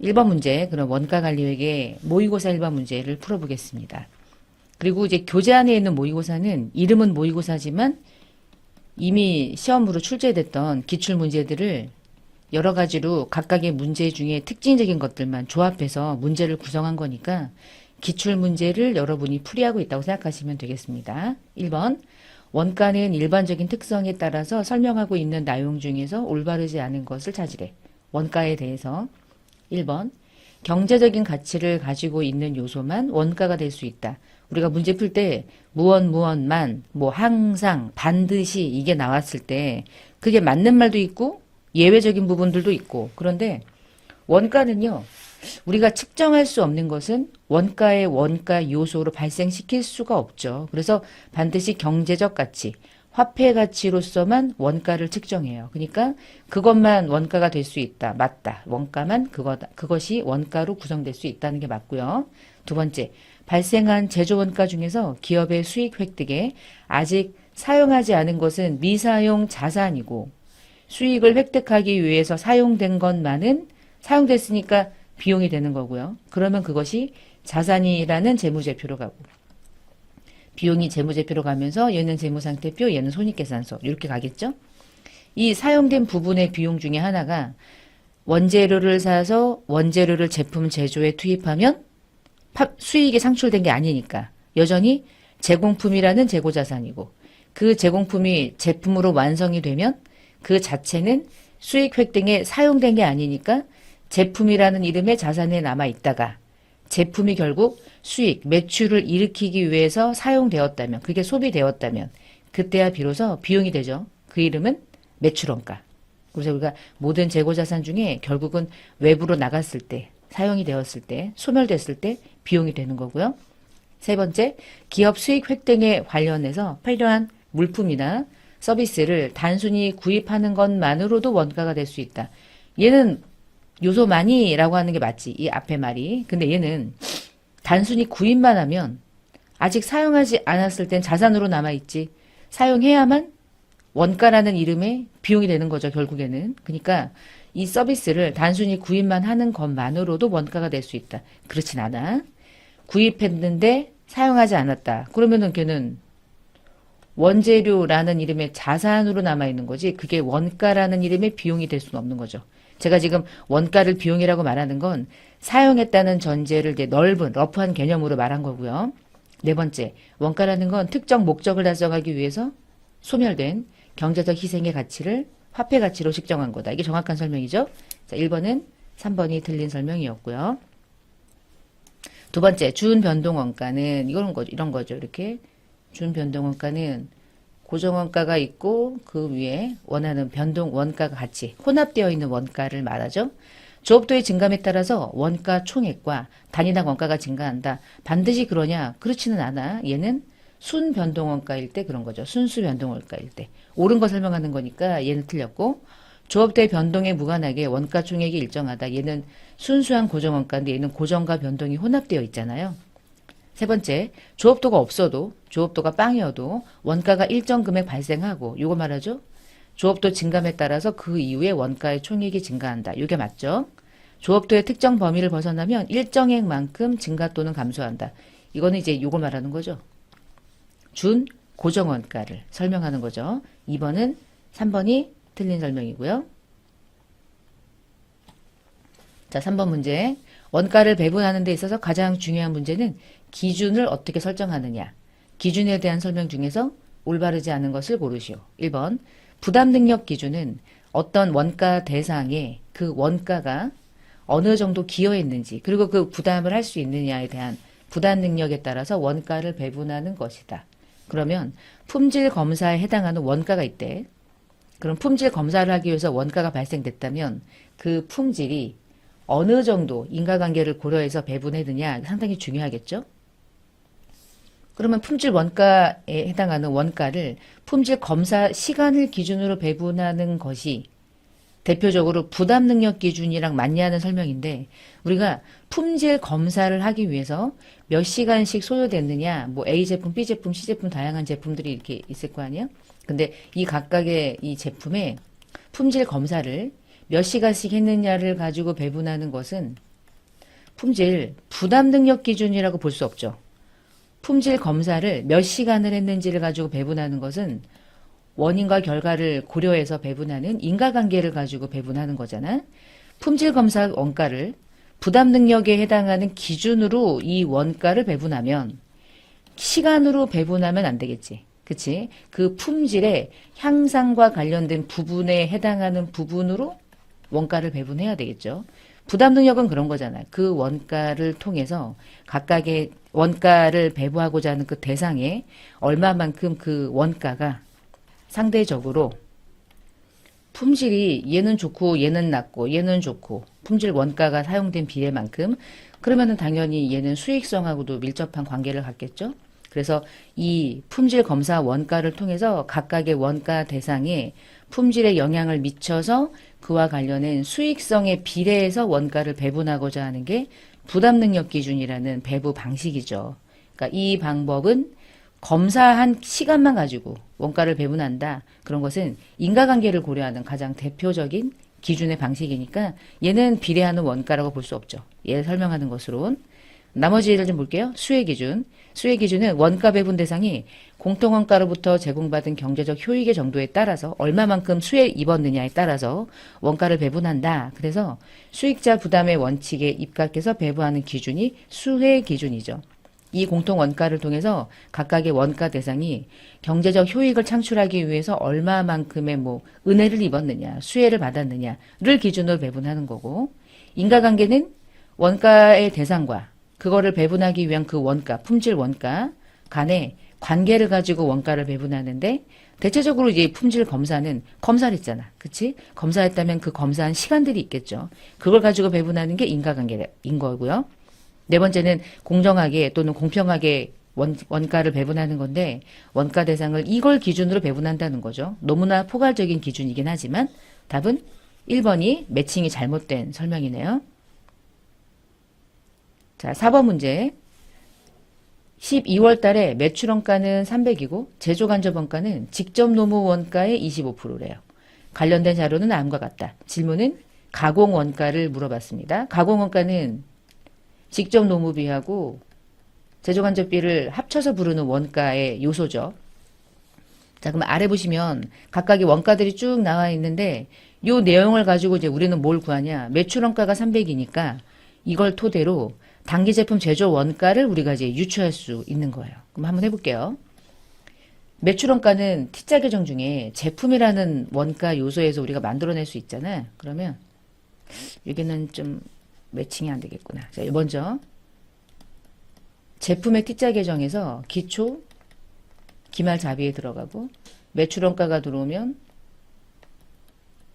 1번 문제, 그럼 원가 관리획의 모의고사 1번 문제를 풀어보겠습니다. 그리고 이제 교재 안에 있는 모의고사는 이름은 모의고사지만 이미 시험으로 출제됐던 기출 문제들을 여러 가지로 각각의 문제 중에 특징적인 것들만 조합해서 문제를 구성한 거니까 기출 문제를 여러분이 풀이하고 있다고 생각하시면 되겠습니다. 1번, 원가는 일반적인 특성에 따라서 설명하고 있는 내용 중에서 올바르지 않은 것을 찾으래. 원가에 대해서 1번, 경제적인 가치를 가지고 있는 요소만 원가가 될 수 있다. 우리가 문제 풀 때 무엇만, 뭐 항상, 반드시 이게 나왔을 때 그게 맞는 말도 있고 예외적인 부분들도 있고, 그런데 원가는요, 우리가 측정할 수 없는 것은 원가의 원가 요소로 발생시킬 수가 없죠. 그래서 반드시 경제적 가치, 화폐 가치로서만 원가를 측정해요. 그러니까 그것만 원가가 될 수 있다. 맞다. 원가만 그것이 원가로 구성될 수 있다는 게 맞고요. 두 번째, 발생한 제조 원가 중에서 기업의 수익 획득에 아직 사용하지 않은 것은 미사용 자산이고, 수익을 획득하기 위해서 사용된 것만은 사용됐으니까 비용이 되는 거고요. 그러면 그것이 자산이라는 재무제표로 가고, 비용이 재무제표로 가면서 얘는 재무상태표, 얘는 손익계산서 이렇게 가겠죠. 이 사용된 부분의 비용 중에 하나가 원재료를 사서 원재료를 제품 제조에 투입하면 수익이 상출된 게 아니니까 여전히 제공품이라는 재고자산이고, 그 제공품이 제품으로 완성이 되면 그 자체는 수익 획득에 사용된 게 아니니까 제품이라는 이름의 자산에 남아있다가 제품이 결국 수익, 매출을 일으키기 위해서 사용되었다면, 그게 소비되었다면 그때야 비로소 비용이 되죠. 그 이름은 매출원가. 그래서 우리가 모든 재고자산 중에 결국은 외부로 나갔을 때, 사용이 되었을 때, 소멸됐을 때 비용이 되는 거고요. 세 번째, 기업 수익 획득에 관련해서 필요한 물품이나 서비스를 단순히 구입하는 것만으로도 원가가 될 수 있다. 얘는 요소만이라고 하는 게 맞지, 이 앞에 말이. 근데 얘는 단순히 구입만 하면 아직 사용하지 않았을 땐 자산으로 남아있지, 사용해야만 원가라는 이름의 비용이 되는 거죠, 결국에는. 그러니까 이 서비스를 단순히 구입만 하는 것만으로도 원가가 될 수 있다. 그렇진 않아. 구입했는데 사용하지 않았다. 그러면은 걔는 원재료라는 이름의 자산으로 남아있는 거지, 그게 원가라는 이름의 비용이 될 수는 없는 거죠. 제가 지금 원가를 비용이라고 말하는 건 사용했다는 전제를 이제 넓은 러프한 개념으로 말한 거고요. 네 번째, 원가라는 건 특정 목적을 달성하기 위해서 소멸된 경제적 희생의 가치를 화폐 가치로 측정한 거다. 이게 정확한 설명이죠. 자, 1번은 3번이 틀린 설명이었고요. 두 번째, 준변동원가는 이런 거죠. 이렇게 준변동원가는 고정원가가 있고 그 위에 원하는 변동 원가가 같이 혼합되어 있는 원가를 말하죠. 조업도의 증감에 따라서 원가 총액과 단위당 원가가 증가한다. 반드시 그러냐? 그렇지는 않아. 얘는 순변동원가일 때 그런 거죠. 순수변동원가일 때. 옳은 거 설명하는 거니까 얘는 틀렸고, 조업도의 변동에 무관하게 원가 총액이 일정하다. 얘는 순수한 고정원가인데 얘는 고정과 변동이 혼합되어 있잖아요. 세 번째, 조업도가 없어도, 조업도가 빵이어도 원가가 일정 금액 발생하고, 요거 말하죠? 조업도 증감에 따라서 그 이후에 원가의 총액이 증가한다. 이게 맞죠? 조업도의 특정 범위를 벗어나면 일정액만큼 증가 또는 감소한다. 이거는 이제 요걸 말하는 거죠. 준 고정원가를 설명하는 거죠. 2번은 3번이 틀린 설명이고요. 자, 3번 문제. 원가를 배분하는 데 있어서 가장 중요한 문제는 기준을 어떻게 설정하느냐. 기준에 대한 설명 중에서 올바르지 않은 것을 고르시오. 1번, 부담 능력 기준은 어떤 원가 대상에 그 원가가 어느 정도 기여했는지, 그리고 그 부담을 할 수 있느냐에 대한 부담 능력에 따라서 원가를 배분하는 것이다. 그러면 품질 검사에 해당하는 원가가 있대. 그럼 품질 검사를 하기 위해서 원가가 발생됐다면 그 품질이 어느 정도 인과관계를 고려해서 배분해드냐 상당히 중요하겠죠. 그러면 품질 원가에 해당하는 원가를 품질 검사 시간을 기준으로 배분하는 것이 대표적으로 부담 능력 기준이랑 맞냐는 설명인데, 우리가 품질 검사를 하기 위해서 몇 시간씩 소요됐느냐, 뭐 A 제품, B 제품, C 제품 다양한 제품들이 이렇게 있을 거 아니야? 근데 이 각각의 이 제품의 품질 검사를 몇 시간씩 했느냐를 가지고 배분하는 것은 품질 부담 능력 기준이라고 볼 수 없죠. 품질 검사를 몇 시간을 했는지를 가지고 배분하는 것은 원인과 결과를 고려해서 배분하는 인과관계를 가지고 배분하는 거잖아. 품질 검사 원가를 부담 능력에 해당하는 기준으로 이 원가를 배분하면 시간으로 배분하면 안 되겠지. 그치? 그 품질의 향상과 관련된 부분에 해당하는 부분으로 원가를 배분해야 되겠죠. 부담 능력은 그런 거잖아요. 그 원가를 통해서 각각의 원가를 배부하고자 하는 그 대상에 얼마만큼 그 원가가 상대적으로 품질이 얘는 좋고 얘는 낮고 얘는 좋고 품질 원가가 사용된 비례만큼 그러면은 당연히 얘는 수익성하고도 밀접한 관계를 갖겠죠. 그래서 이 품질 검사 원가를 통해서 각각의 원가 대상에 품질에 영향을 미쳐서 그와 관련된 수익성에 비례해서 원가를 배분하고자 하는 게 부담 능력 기준이라는 배부 방식이죠. 그러니까 이 방법은 검사한 시간만 가지고 원가를 배분한다. 그런 것은 인과관계를 고려하는 가장 대표적인 기준의 방식이니까 얘는 비례하는 원가라고 볼 수 없죠. 얘를 설명하는 것으론. 나머지 예를 좀 볼게요. 수혜 기준. 수혜 기준은 원가 배분 대상이 공통원가로부터 제공받은 경제적 효익의 정도에 따라서 얼마만큼 수혜 입었느냐에 따라서 원가를 배분한다. 그래서 수익자 부담의 원칙에 입각해서 배부하는 기준이 수혜 기준이죠. 이 공통 원가를 통해서 각각의 원가 대상이 경제적 효익을 창출하기 위해서 얼마만큼의 은혜를 입었느냐, 수혜를 받았느냐를 기준으로 배분하는 거고, 인과관계는 원가의 대상과 그거를 배분하기 위한 그 원가, 품질 원가 간의 관계를 가지고 원가를 배분하는데, 대체적으로 이제 품질 검사는 검사를 했잖아. 그치? 검사했다면 그 검사한 시간들이 있겠죠. 그걸 가지고 배분하는 게 인과관계인 거고요. 네 번째는 공정하게 또는 공평하게 원가를 배분하는 건데 원가 대상을 이걸 기준으로 배분한다는 거죠. 너무나 포괄적인 기준이긴 하지만 답은 1번이 매칭이 잘못된 설명이네요. 자, 4번 문제. 12월 달에 매출 원가는 300이고 제조 간접 원가는 직접 노무 원가의 25%래요. 관련된 자료는 다음과 같다. 질문은 가공 원가를 물어봤습니다. 가공 원가는 직접 노무비하고 제조간접비를 합쳐서 부르는 원가의 요소죠. 자, 그럼 아래 보시면 각각의 원가들이 쭉 나와 있는데 요 내용을 가지고 이제 우리는 뭘 구하냐? 매출 원가가 300이니까 이걸 토대로 단기 제품 제조 원가를 우리가 이제 유추할 수 있는 거예요. 그럼 한번 해볼게요. 매출 원가는 T자 계정 중에 제품이라는 원가 요소에서 우리가 만들어낼 수 있잖아요. 그러면 여기는 좀 매칭이 안 되겠구나. 자, 먼저 제품의 T자 계정에서 기초, 기말 자비에 들어가고 매출 원가가 들어오면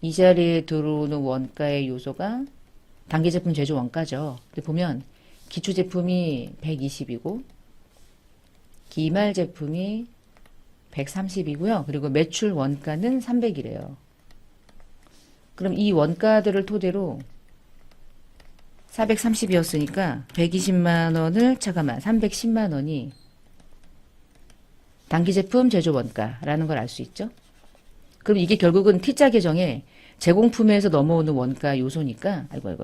이 자리에 들어오는 원가의 요소가 단기 제품 제조 원가죠. 근데 보면 기초 제품이 120이고 기말 제품이 130이고요. 그리고 매출 원가는 300이래요. 그럼 이 원가들을 토대로 430이었으니까 120만 원을 310만 원이 단기 제품 제조 원가라는 걸 알 수 있죠. 그럼 이게 결국은 T자 계정에 제공품에서 넘어오는 원가 요소니까 아이고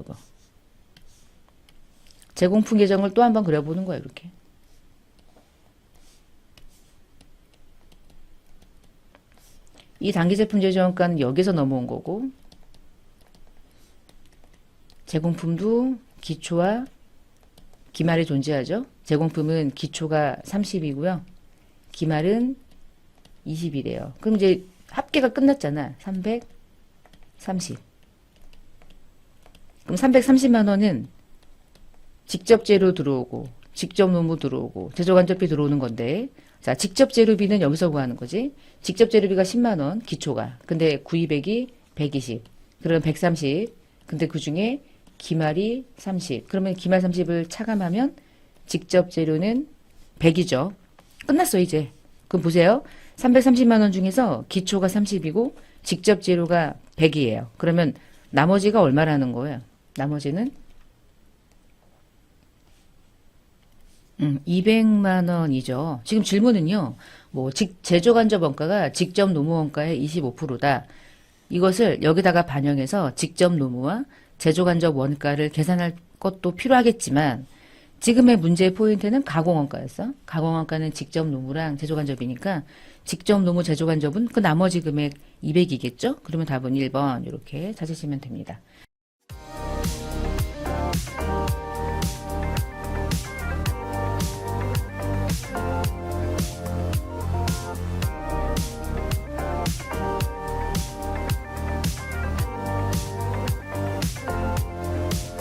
제공품 계정을 또 한번 그려보는 거예요. 이렇게. 이 단기 제품 제조 원가는 여기서 넘어온 거고 제공품도 기초와 기말이 존재하죠. 제공품은 기초가 30이고요. 기말은 20이래요. 그럼 이제 합계가 끝났잖아. 330. 그럼 330만 원은 직접 재료 들어오고 직접 노무 들어오고 제조간접비 들어오는 건데 자, 직접 재료비는 여기서 구하는 거지. 직접 재료비가 10만 원 기초가. 근데 구입액이 120. 그러면 130. 근데 그중에 기말이 30. 그러면 기말 30을 차감하면 직접 재료는 100이죠. 끝났어 이제. 그럼 보세요. 330만 원 중에서 기초가 30이고 직접 재료가 100이에요. 그러면 나머지가 얼마라는 거예요? 나머지는 200만 원이죠. 지금 질문은요. 제조간접 원가가 직접 노무 원가의 25%다. 이것을 여기다가 반영해서 직접 노무와 제조간접 원가를 계산할 것도 필요하겠지만 지금의 문제의 포인트는 가공원가였어. 가공원가는 직접 노무랑 제조간접이니까 직접 노무 제조간접은 그 나머지 금액 200이겠죠? 그러면 답은 1번 이렇게 찾으시면 됩니다.